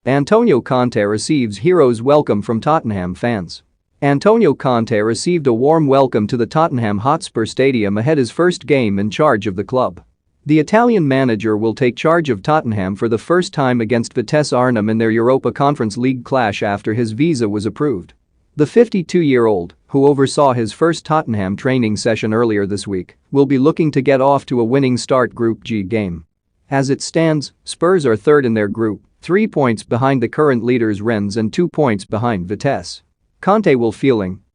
Antonio Conte receives hero's welcome from Tottenham fans. Antonio Conte received a warm welcome to the Tottenham Hotspur Stadium ahead his first game in charge of the club. The Italian manager will take charge of Tottenham for the first time against Vitesse Arnhem in their Europa Conference League clash after his visa was approved. The 52-year-old, who oversaw his first Tottenham training session earlier this week, will be looking to get off to a winning start Group G game. As it stands, Spurs are third in their group, 3 points behind the current leaders Rennes and 2 points behind Vitesse. Conte will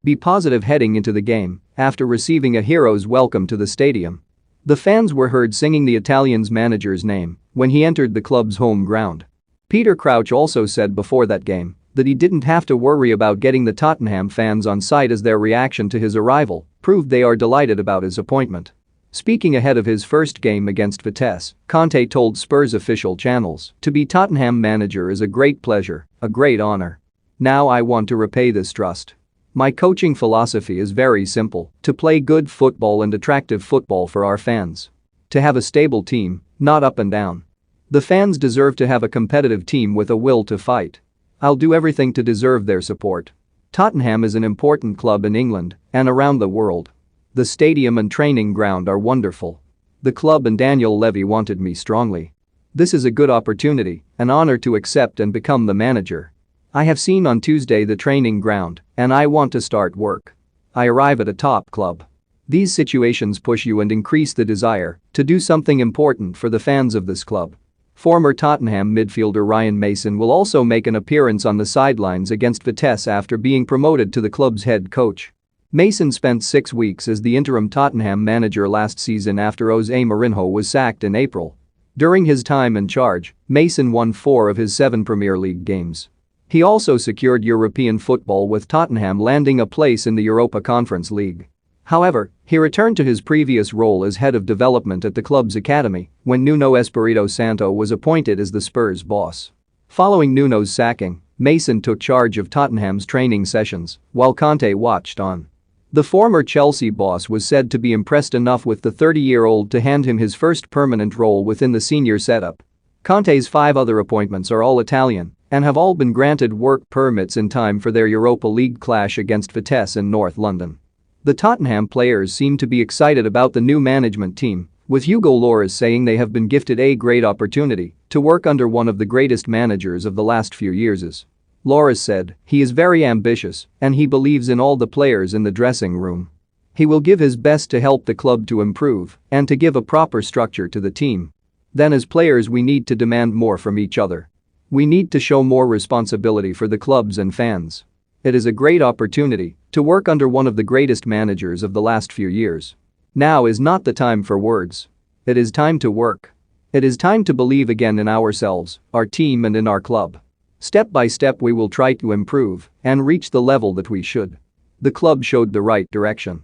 be positive heading into the game after receiving a hero's welcome to the stadium. The fans were heard singing the Italian's manager's name when he entered the club's home ground. Peter Crouch also said before that game that he didn't have to worry about getting the Tottenham fans on side as their reaction to his arrival proved they are delighted about his appointment. Speaking ahead of his first game against Vitesse, Conte told Spurs official channels, "To be Tottenham manager is a great pleasure, a great honor. Now I want to repay this trust. My coaching philosophy is very simple, to play good football and attractive football for our fans. To have a stable team, not up and down. The fans deserve to have a competitive team with a will to fight. I'll do everything to deserve their support. Tottenham is an important club in England and around the world. The stadium and training ground are wonderful. The club and Daniel Levy wanted me strongly. This is a good opportunity, an honor to accept and become the manager. I have seen on Tuesday the training ground, and I want to start work. I arrive at a top club. These situations push you and increase the desire to do something important for the fans of this club." Former Tottenham midfielder Ryan Mason will also make an appearance on the sidelines against Vitesse after being promoted to the club's head coach. Mason spent 6 weeks as the interim Tottenham manager last season after Jose Mourinho was sacked in April. During his time in charge, Mason won 4 of his 7 Premier League games. He also secured European football with Tottenham landing a place in the Europa Conference League. However, he returned to his previous role as head of development at the club's academy when Nuno Espirito Santo was appointed as the Spurs boss. Following Nuno's sacking, Mason took charge of Tottenham's training sessions while Conte watched on. The former Chelsea boss was said to be impressed enough with the 30-year-old to hand him his first permanent role within the senior setup. Conte's 5 other appointments are all Italian and have all been granted work permits in time for their Europa League clash against Vitesse in North London. The Tottenham players seem to be excited about the new management team, with Hugo Lloris saying they have been gifted a great opportunity to work under one of the greatest managers of the last few years. Lloris said, "He is very ambitious and he believes in all the players in the dressing room. He will give his best to help the club to improve and to give a proper structure to the team. Then as players we need to demand more from each other. We need to show more responsibility for the clubs and fans. It is a great opportunity to work under one of the greatest managers of the last few years. Now is not the time for words. It is time to work. It is time to believe again in ourselves, our team and in our club. Step by step we will try to improve and reach the level that we should." The club showed the right direction.